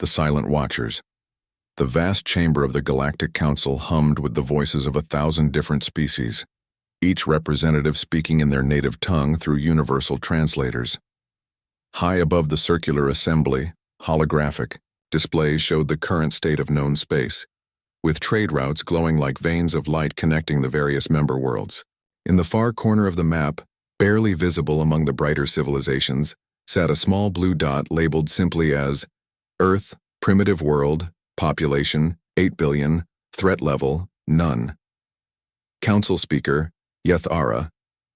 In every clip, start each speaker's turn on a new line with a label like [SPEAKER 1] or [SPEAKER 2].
[SPEAKER 1] the silent watchers. The vast chamber of the Galactic Council hummed with the voices of 1,000 different species, each representative speaking in their native tongue through universal translators. High above the circular assembly, holographic displays showed the current state of known space, with trade routes glowing like veins of light connecting the various member worlds. In the far corner of the map, barely visible among the brighter civilizations, sat a small blue dot labeled simply as Earth, Primitive World, Population, 8 billion, Threat Level, None. Council Speaker, Yethara,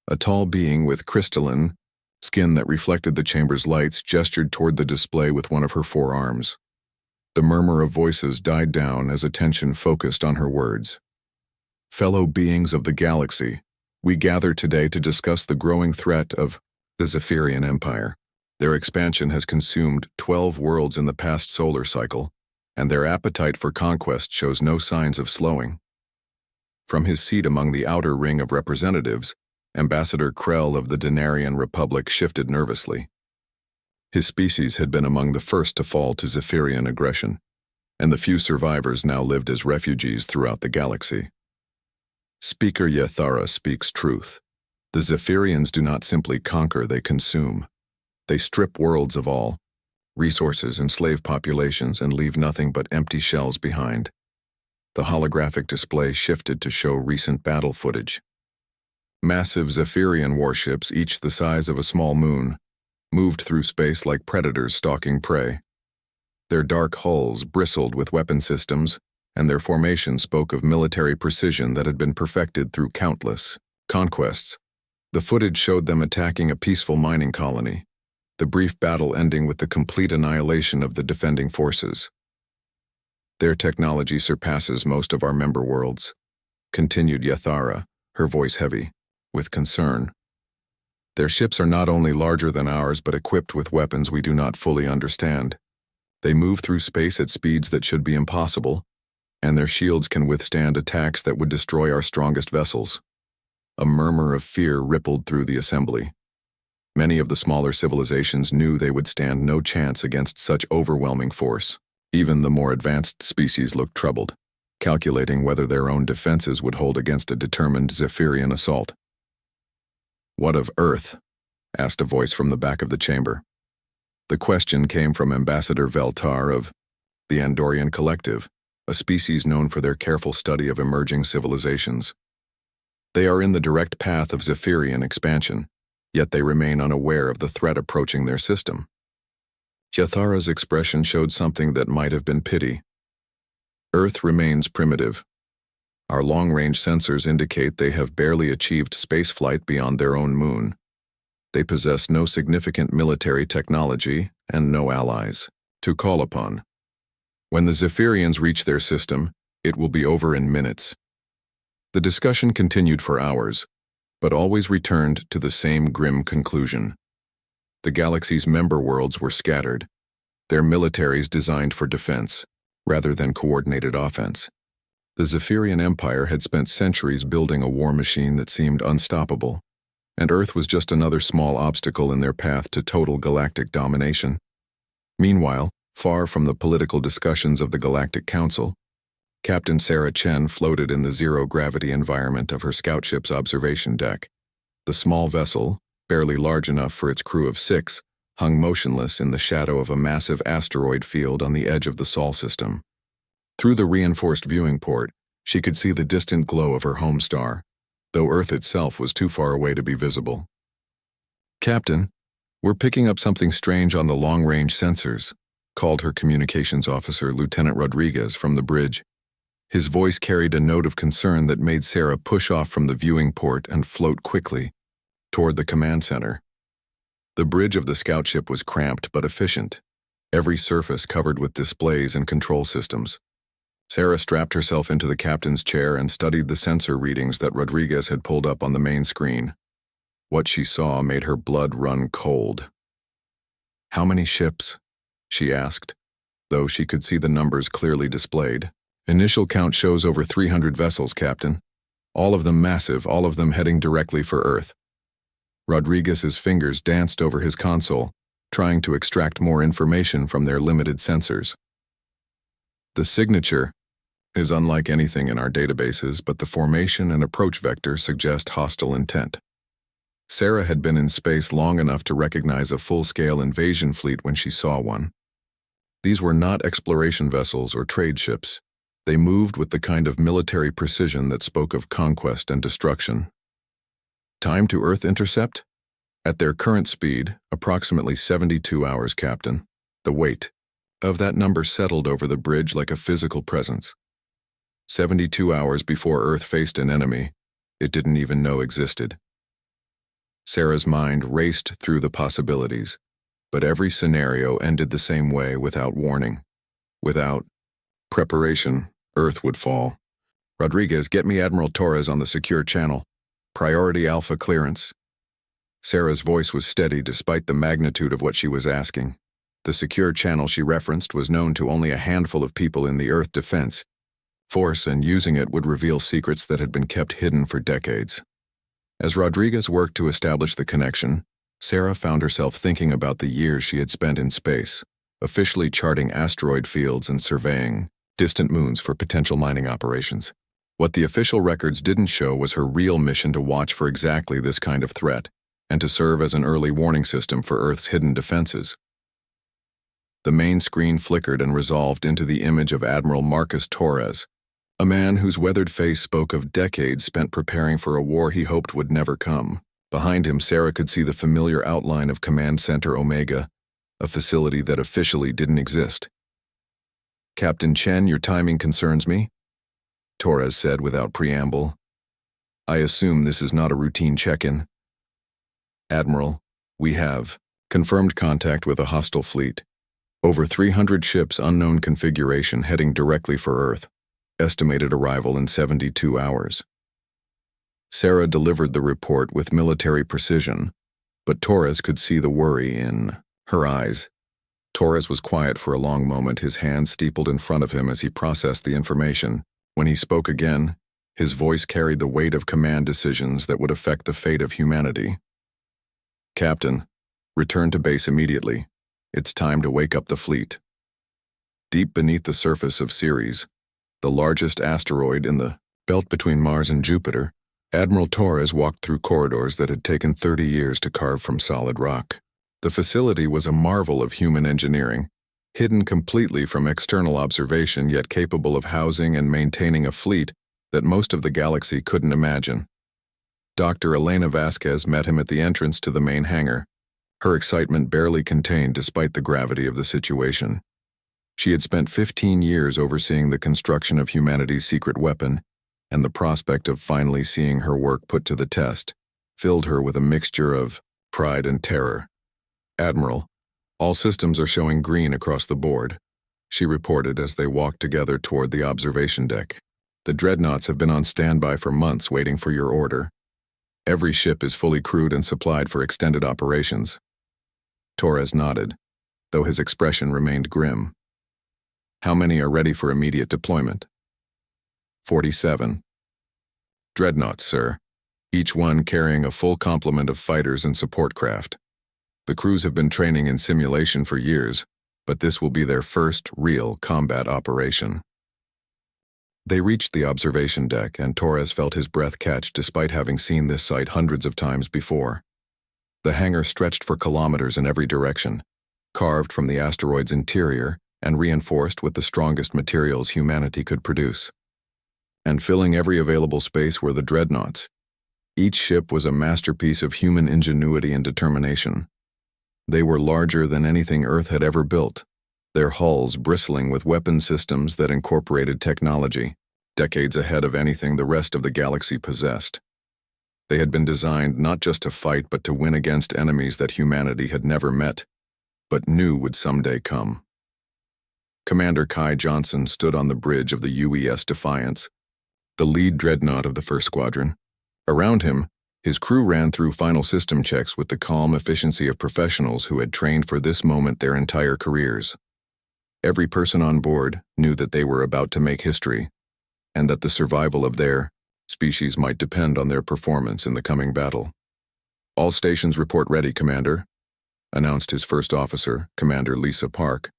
[SPEAKER 1] a tall being with crystalline skin that reflected the chamber's lights, gestured toward the display with one of her forearms. The murmur of voices died down as attention focused on her words. Fellow beings of the galaxy, we gather today to discuss the growing threat of the Zephyrian Empire. Their expansion has consumed 12 worlds in the past solar cycle, and their appetite for conquest shows no signs of slowing. From his seat among the outer ring of representatives, Ambassador Krell of the Denarian Republic shifted nervously. His species had been among the first to fall to Zephyrian aggression, and the few survivors now lived as refugees throughout the galaxy. Speaker Yethara speaks truth. The Zephyrians do not simply conquer, they consume. They strip worlds of all resources, enslave populations, and leave nothing but empty shells behind. The holographic display shifted to show recent battle footage. Massive Zephyrian warships, each the size of a small moon, moved through space like predators stalking prey. Their dark hulls bristled with weapon systems, and their formation spoke of military precision that had been perfected through countless conquests. The footage showed them attacking a peaceful mining colony, the brief battle ending with the complete annihilation of the defending forces. Their technology surpasses most of our member worlds, continued Yethara, her voice heavy with concern. Their ships are not only larger than ours, but equipped with weapons we do not fully understand. They move through space at speeds that should be impossible, and their shields can withstand attacks that would destroy our strongest vessels. A murmur of fear rippled through the assembly. Many of the smaller civilizations knew they would stand no chance against such overwhelming force. Even the more advanced species looked troubled, calculating whether their own defenses would hold against a determined Zephyrian assault. "What of Earth?" asked a voice from the back of the chamber. The question came from Ambassador Veltar of the Andorian Collective, a species known for their careful study of emerging civilizations. They are in the direct path of Zephyrian expansion, yet they remain unaware of the threat approaching their system. Yethara's expression showed something that might have been pity. Earth remains primitive. Our long-range sensors indicate they have barely achieved spaceflight beyond their own moon. They possess no significant military technology and no allies to call upon. When the Zephyrians reach their system, it will be over in minutes. The discussion continued for hours, but always returned to the same grim conclusion. The galaxy's member worlds were scattered, their militaries designed for defense, rather than coordinated offense. The Zephyrian Empire had spent centuries building a war machine that seemed unstoppable, and Earth was just another small obstacle in their path to total galactic domination. Meanwhile, far from the political discussions of the Galactic Council, Captain Sarah Chen floated in the zero-gravity environment of her scout ship's observation deck. The small vessel, barely large enough for its crew of 6, hung motionless in the shadow of a massive asteroid field on the edge of the Sol system. Through the reinforced viewing port, she could see the distant glow of her home star, though Earth itself was too far away to be visible. "Captain, we're picking up something strange on the long-range sensors," called her communications officer, Lieutenant Rodriguez, from the bridge. His voice carried a note of concern that made Sarah push off from the viewing port and float quickly toward the command center. The bridge of the scout ship was cramped but efficient, every surface covered with displays and control systems. Sarah strapped herself into the captain's chair and studied the sensor readings that Rodriguez had pulled up on the main screen. What she saw made her blood run cold. "How many ships?" she asked, though she could see the numbers clearly displayed. "Initial count shows over 300 vessels, Captain. All of them massive, all of them heading directly for Earth." Rodriguez's fingers danced over his console, trying to extract more information from their limited sensors. The signature is unlike anything in our databases, but the formation and approach vector suggest hostile intent. Sarah had been in space long enough to recognize a full-scale invasion fleet when she saw one. These were not exploration vessels or trade ships. They moved with the kind of military precision that spoke of conquest and destruction. Time to Earth intercept? At their current speed, approximately 72 hours, Captain. The weight of that number settled over the bridge like a physical presence. 72 hours before Earth faced an enemy it didn't even know existed. Sarah's mind raced through the possibilities, but every scenario ended the same way, without warning. Without preparation, Earth would fall. Rodriguez, get me Admiral Torres on the secure channel. Priority Alpha clearance. Sarah's voice was steady despite the magnitude of what she was asking. The secure channel she referenced was known to only a handful of people in the Earth Defense Force, and using it would reveal secrets that had been kept hidden for decades. As Rodriguez worked to establish the connection, Sarah found herself thinking about the years she had spent in space, officially charting asteroid fields and surveying distant moons for potential mining operations. What the official records didn't show was her real mission to watch for exactly this kind of threat, and to serve as an early warning system for Earth's hidden defenses. The main screen flickered and resolved into the image of Admiral Marcus Torres, a man whose weathered face spoke of decades spent preparing for a war he hoped would never come. Behind him, Sarah could see the familiar outline of Command Center Omega, a facility that officially didn't exist. Captain Chen, your timing concerns me, Torres said without preamble. I assume this is not a routine check-in. Admiral, we have confirmed contact with a hostile fleet. Over 300 ships, unknown configuration, heading directly for Earth. Estimated arrival in 72 hours. Sarah delivered the report with military precision, but Torres could see the worry in her eyes. Torres was quiet for a long moment, his hands steepled in front of him as he processed the information. When he spoke again, his voice carried the weight of command decisions that would affect the fate of humanity. Captain, return to base immediately. It's time to wake up the fleet. Deep beneath the surface of Ceres, the largest asteroid in the belt between Mars and Jupiter, Admiral Torres walked through corridors that had taken 30 years to carve from solid rock. The facility was a marvel of human engineering, hidden completely from external observation, yet capable of housing and maintaining a fleet that most of the galaxy couldn't imagine. Dr. Elena Vasquez met him at the entrance to the main hangar, her excitement barely contained despite the gravity of the situation. She had spent 15 years overseeing the construction of humanity's secret weapon, and the prospect of finally seeing her work put to the test filled her with a mixture of pride and terror. Admiral, all systems are showing green across the board, she reported as they walked together toward the observation deck. The Dreadnoughts have been on standby for months waiting for your order. Every ship is fully crewed and supplied for extended operations. Torres nodded, though his expression remained grim. How many are ready for immediate deployment? 47. Dreadnoughts, sir, each one carrying a full complement of fighters and support craft. The crews have been training in simulation for years, but this will be their first real combat operation. They reached the observation deck, and Torres felt his breath catch despite having seen this sight hundreds of times before. The hangar stretched for kilometers in every direction, carved from the asteroid's interior and reinforced with the strongest materials humanity could produce. And filling every available space were the Dreadnoughts. Each ship was a masterpiece of human ingenuity and determination. They were larger than anything Earth had ever built, their hulls bristling with weapon systems that incorporated technology, decades ahead of anything the rest of the galaxy possessed. They had been designed not just to fight but to win against enemies that humanity had never met, but knew would someday come. Commander Kai Johnson stood on the bridge of the UES Defiance, the lead dreadnought of the first squadron. Around him, his crew ran through final system checks with the calm efficiency of professionals who had trained for this moment their entire careers. Every person on board knew that they were about to make history, and that the survival of their species might depend on their performance in the coming battle. All stations report ready, Commander, announced his first officer, Commander Lisa Park.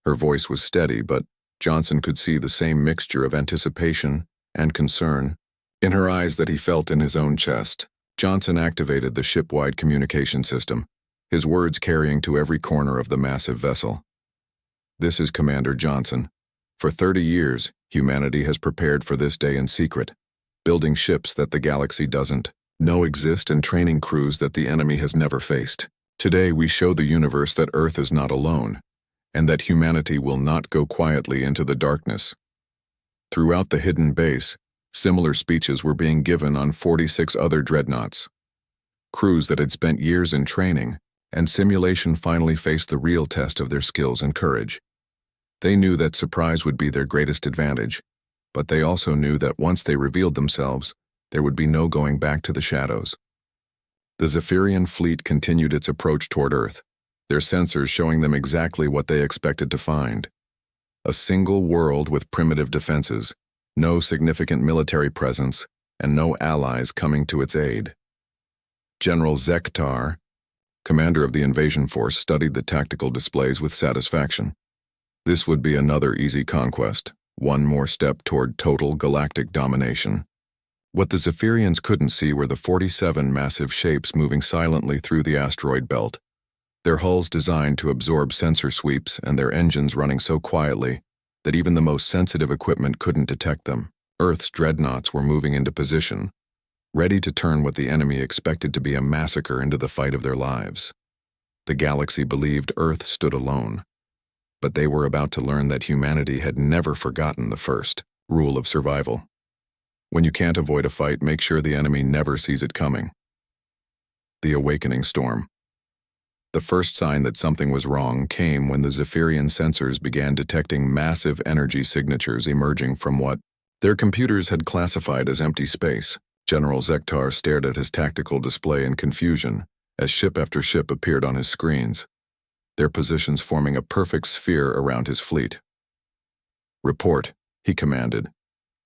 [SPEAKER 1] Her voice was steady, but Johnson could see the same mixture of anticipation and concern in her eyes that he felt in his own chest. Johnson activated the ship-wide communication system, his words carrying to every corner of the massive vessel. "This is Commander Johnson. For 30 years, humanity has prepared for this day in secret, building ships that the galaxy doesn't know exist and training crews that the enemy has never faced. Today we show the universe that Earth is not alone, and that humanity will not go quietly into the darkness." Throughout the hidden base, similar speeches were being given on 46 other dreadnoughts. Crews that had spent years in training and simulation finally faced the real test of their skills and courage. They knew that surprise would be their greatest advantage, but they also knew that once they revealed themselves, there would be no going back to the shadows. The Zephyrian fleet continued its approach toward Earth, their sensors showing them exactly what they expected to find. A single world with primitive defenses, no significant military presence, and no allies coming to its aid. General Zektar, commander of the invasion force, studied the tactical displays with satisfaction. This would be another easy conquest, one more step toward total galactic domination. What the Zephyrians couldn't see were the 47 massive shapes moving silently through the asteroid belt, their hulls designed to absorb sensor sweeps and their engines running so quietly that even the most sensitive equipment couldn't detect them. Earth's dreadnoughts were moving into position, ready to turn what the enemy expected to be a massacre into the fight of their lives. The galaxy believed Earth stood alone, but they were about to learn that humanity had never forgotten the first rule of survival. When you can't avoid a fight, make sure the enemy never sees it coming. The awakening storm. The first sign that something was wrong came when the Zephyrian sensors began detecting massive energy signatures emerging from what their computers had classified as empty space. General Zektar stared at his tactical display in confusion as ship after ship appeared on his screens, their positions forming a perfect sphere around his fleet. "Report," he commanded,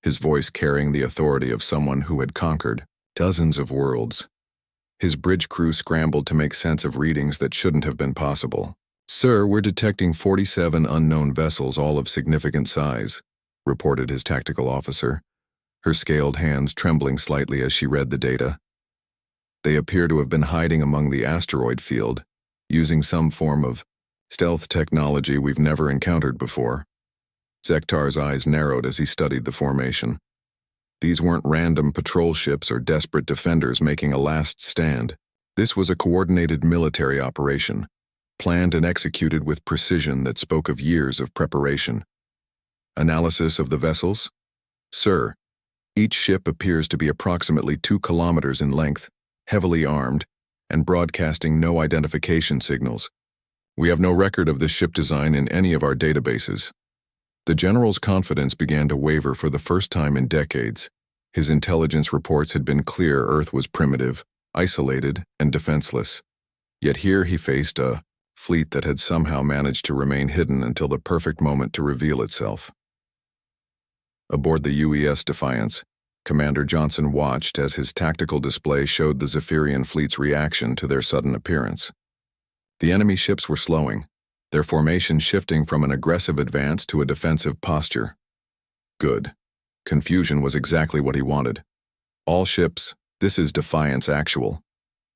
[SPEAKER 1] his voice carrying the authority of someone who had conquered dozens of worlds. His bridge crew scrambled to make sense of readings that shouldn't have been possible. "Sir, we're detecting 47 unknown vessels, all of significant size," reported his tactical officer, her scaled hands trembling slightly as she read the data. "They appear to have been hiding among the asteroid field, using some form of stealth technology we've never encountered before." Zektar's eyes narrowed as he studied the formation. These weren't random patrol ships or desperate defenders making a last stand. This was a coordinated military operation, planned and executed with precision that spoke of years of preparation. "Analysis of the vessels? Sir, each ship appears to be approximately 2 kilometers in length, heavily armed, and broadcasting no identification signals. We have no record of this ship design in any of our databases." The general's confidence began to waver for the first time in decades. His intelligence reports had been clear Earth was primitive, isolated, and defenseless. Yet here he faced a fleet that had somehow managed to remain hidden until the perfect moment to reveal itself. Aboard the UES Defiance, Commander Johnson watched as his tactical display showed the Zephyrian fleet's reaction to their sudden appearance. The enemy ships were slowing, their formation shifting from an aggressive advance to a defensive posture. Good. Confusion was exactly what he wanted. "All ships, this is Defiance Actual."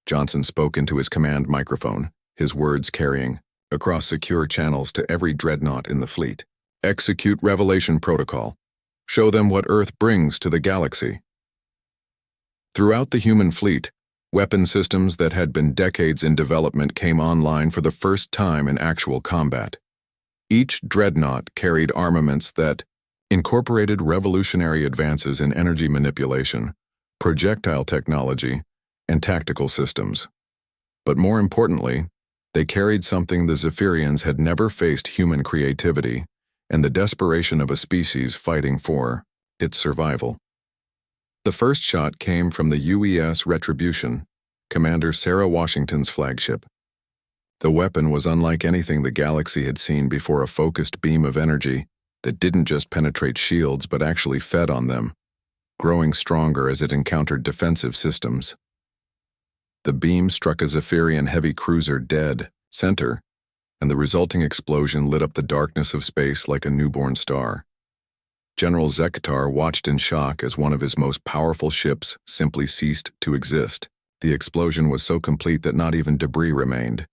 [SPEAKER 1] Johnson spoke into his command microphone, his words carrying across secure channels to every dreadnought in the fleet. "Execute Revelation Protocol. Show them what Earth brings to the galaxy." Throughout the human fleet, weapon systems that had been decades in development came online for the first time in actual combat. Each dreadnought carried armaments that incorporated revolutionary advances in energy manipulation, projectile technology, and tactical systems. But more importantly, they carried something the Zephyrians had never faced: human creativity and the desperation of a species fighting for its survival. The first shot came from the UES Retribution, Commander Sarah Washington's flagship. The weapon was unlike anything the galaxy had seen before, a focused beam of energy that didn't just penetrate shields but actually fed on them, growing stronger as it encountered defensive systems. The beam struck a Zephyrian heavy cruiser dead center, and the resulting explosion lit up the darkness of space like a newborn star. General Zekatar watched in shock as one of his most powerful ships simply ceased to exist. The explosion was so complete that not even debris remained,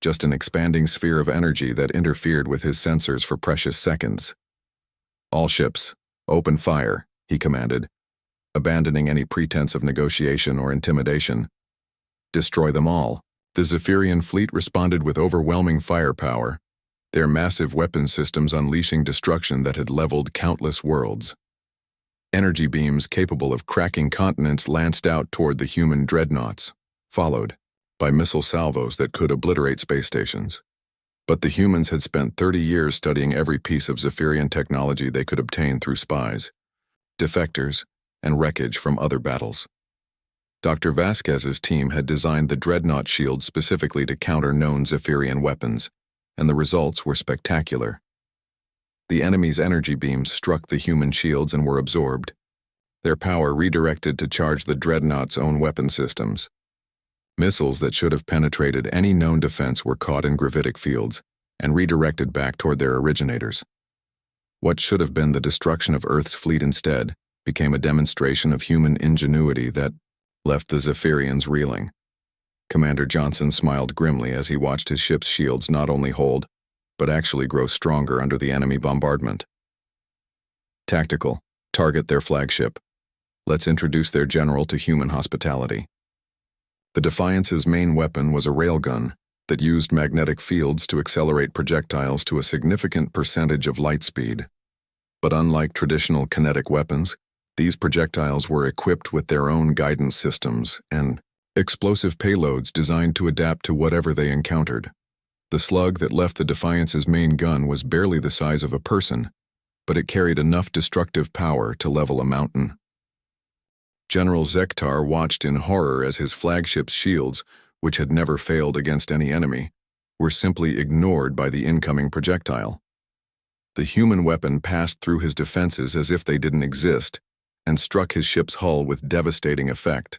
[SPEAKER 1] just an expanding sphere of energy that interfered with his sensors for precious seconds. "All ships, open fire," he commanded, abandoning any pretense of negotiation or intimidation. "Destroy them all." The Zephyrian fleet responded with overwhelming firepower, their massive weapon systems unleashing destruction that had leveled countless worlds. Energy beams capable of cracking continents lanced out toward the human dreadnoughts, followed by missile salvos that could obliterate space stations. But the humans had spent 30 years studying every piece of Zephyrian technology they could obtain through spies, defectors, and wreckage from other battles. Dr. Vasquez's team had designed the Dreadnought shield specifically to counter known Zephyrian weapons, and the results were spectacular. The enemy's energy beams struck the human shields and were absorbed, their power redirected to charge the Dreadnought's own weapon systems. Missiles that should have penetrated any known defense were caught in gravitic fields and redirected back toward their originators. What should have been the destruction of Earth's fleet instead became a demonstration of human ingenuity that left the Zephyrians reeling. Commander Johnson smiled grimly as he watched his ship's shields not only hold, but actually grow stronger under the enemy bombardment. "Tactical, target their flagship. Let's introduce their general to human hospitality." The Defiance's main weapon was a railgun that used magnetic fields to accelerate projectiles to a significant percentage of light speed. But unlike traditional kinetic weapons, these projectiles were equipped with their own guidance systems and explosive payloads designed to adapt to whatever they encountered. The slug that left the Defiance's main gun was barely the size of a person, but it carried enough destructive power to level a mountain. General Zekatar watched in horror as his flagship's shields, which had never failed against any enemy, were simply ignored by the incoming projectile. The human weapon passed through his defenses as if they didn't exist, and struck his ship's hull with devastating effect.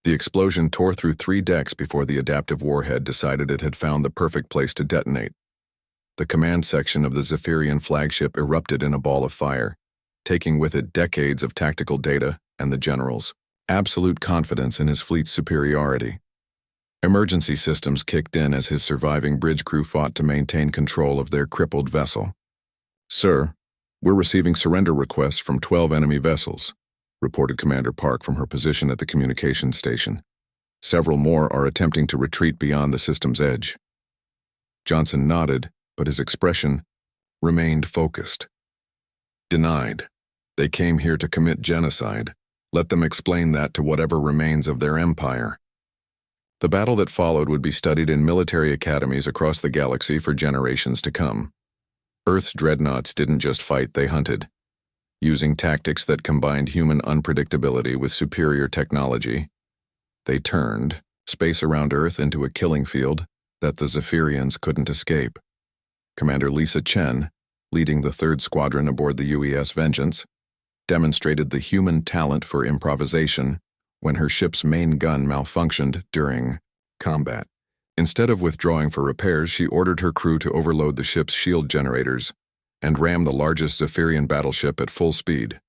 [SPEAKER 1] The explosion tore through 3 decks before the adaptive warhead decided it had found the perfect place to detonate. The command section of the Zephyrian flagship erupted in a ball of fire, taking with it decades of tactical data and the general's absolute confidence in his fleet's superiority. Emergency systems kicked in as his surviving bridge crew fought to maintain control of their crippled vessel. "Sir, we're receiving surrender requests from 12 enemy vessels," reported Commander Park from her position at the communications station. "Several more are attempting to retreat beyond the system's edge." Johnson nodded, but his expression remained focused. "Denied. They came here to commit genocide. Let them explain that to whatever remains of their empire." The battle that followed would be studied in military academies across the galaxy for generations to come. Earth's dreadnoughts didn't just fight, they hunted. Using tactics that combined human unpredictability with superior technology, they turned space around Earth into a killing field that the Zephyrians couldn't escape. Commander Lisa Chen, leading the 3rd Squadron aboard the UES Vengeance, demonstrated the human talent for improvisation when her ship's main gun malfunctioned during combat. Instead of withdrawing for repairs, she ordered her crew to overload the ship's shield generators and ram the largest Zephyrian battleship at full speed.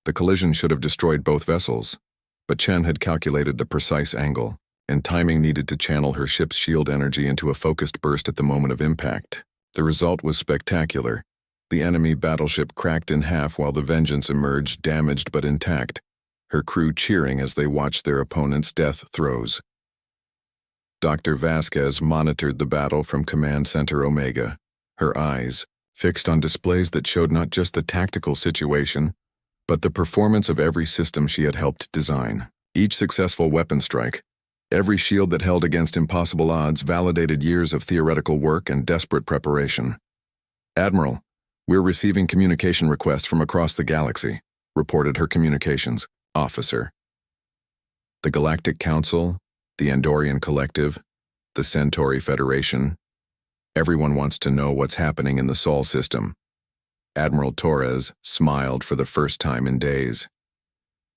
[SPEAKER 1] The collision should have destroyed both vessels, but Chen had calculated the precise angle, and timing needed to channel her ship's shield energy into a focused burst at the moment of impact. The result was spectacular. The enemy battleship cracked in half while the Vengeance emerged damaged but intact, her crew cheering as they watched their opponent's death throes. Dr. Vasquez monitored the battle from Command Center Omega, her eyes fixed on displays that showed not just the tactical situation, but the performance of every system she had helped design. Each successful weapon strike, every shield that held against impossible odds validated years of theoretical work and desperate preparation. "Admiral, we're receiving communication requests from across the galaxy," reported her communications officer. "The Galactic Council, the Andorian Collective, the Centauri Federation. Everyone wants to know what's happening in the Sol system." Admiral Torres smiled for the first time in days.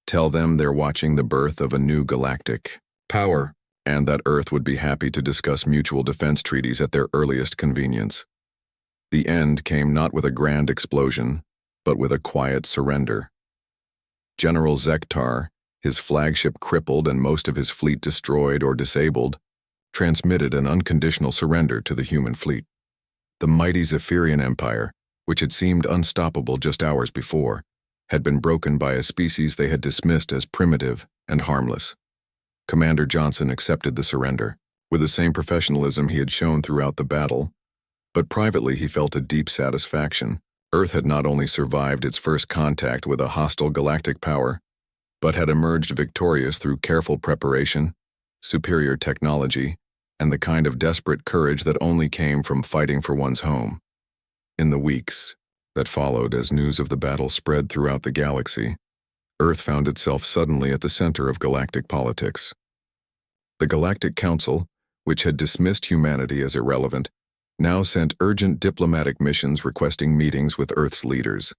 [SPEAKER 1] "Tell them they're watching the birth of a new galactic power." and that Earth would be happy to discuss mutual defense treaties at their earliest convenience. The end came not with a grand explosion, but with a quiet surrender. General Zektar, his flagship crippled and most of his fleet destroyed or disabled, transmitted an unconditional surrender to the human fleet. The mighty Zephyrian Empire, which had seemed unstoppable just hours before, had been broken by a species they had dismissed as primitive and harmless. Commander Johnson accepted the surrender, with the same professionalism he had shown throughout the battle, but privately he felt a deep satisfaction. Earth had not only survived its first contact with a hostile galactic power, but had emerged victorious through careful preparation, superior technology, and the kind of desperate courage that only came from fighting for one's home. In the weeks that followed as news of the battle spread throughout the galaxy, Earth found itself suddenly at the center of galactic politics. The Galactic Council, which had dismissed humanity as irrelevant, now sent urgent diplomatic missions requesting meetings with Earth's leaders.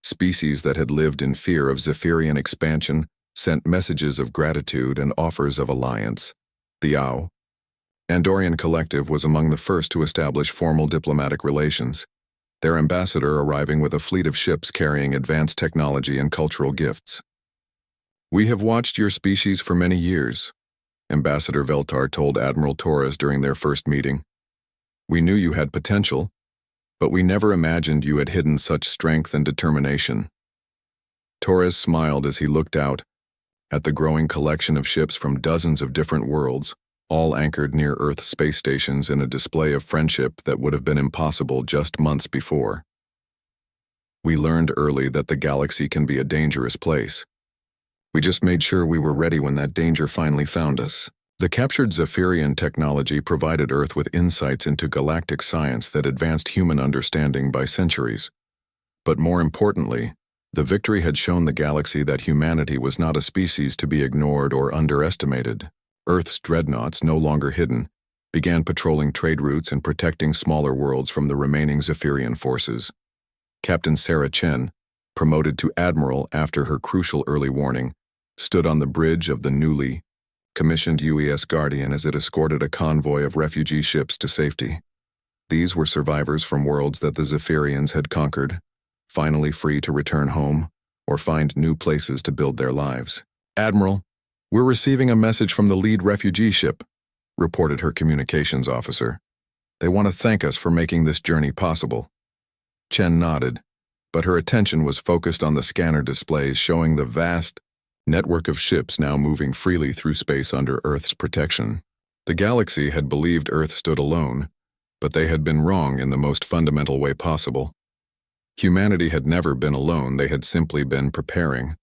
[SPEAKER 1] Species that had lived in fear of Zephyrian expansion sent messages of gratitude and offers of alliance. The Andorian Collective was among the first to establish formal diplomatic relations, their ambassador arriving with a fleet of ships carrying advanced technology and cultural gifts. "We have watched your species for many years," Ambassador Veltar told Admiral Torres during their first meeting. "We knew you had potential, but we never imagined you had hidden such strength and determination." Torres smiled as he looked out at the growing collection of ships from dozens of different worlds, all anchored near Earth space stations in a display of friendship that would have been impossible just months before. "We learned early that the galaxy can be a dangerous place. We just made sure we were ready when that danger finally found us." The captured Zephyrian technology provided Earth with insights into galactic science that advanced human understanding by centuries. But more importantly, the victory had shown the galaxy that humanity was not a species to be ignored or underestimated. Earth's dreadnoughts, no longer hidden, began patrolling trade routes and protecting smaller worlds from the remaining Zephyrian forces. Captain Sarah Chen, promoted to admiral after her crucial early warning, stood on the bridge of the newly commissioned UES Guardian as it escorted a convoy of refugee ships to safety. These were survivors from worlds that the Zephyrians had conquered, finally free to return home or find new places to build their lives. "Admiral, we're receiving a message from the lead refugee ship," reported her communications officer. "They want to thank us for making this journey possible." Chen nodded, but her attention was focused on the scanner displays showing the vast network of ships now moving freely through space under Earth's protection. The galaxy had believed Earth stood alone, but they had been wrong in the most fundamental way possible. Humanity had never been alone, they had simply been preparing.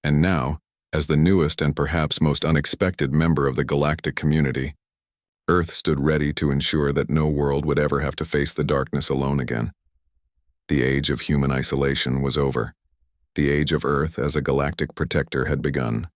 [SPEAKER 1] And now, as the newest and perhaps most unexpected member of the galactic community, Earth stood ready to ensure that no world would ever have to face the darkness alone again. The age of human isolation was over. The age of Earth as a galactic protector had begun.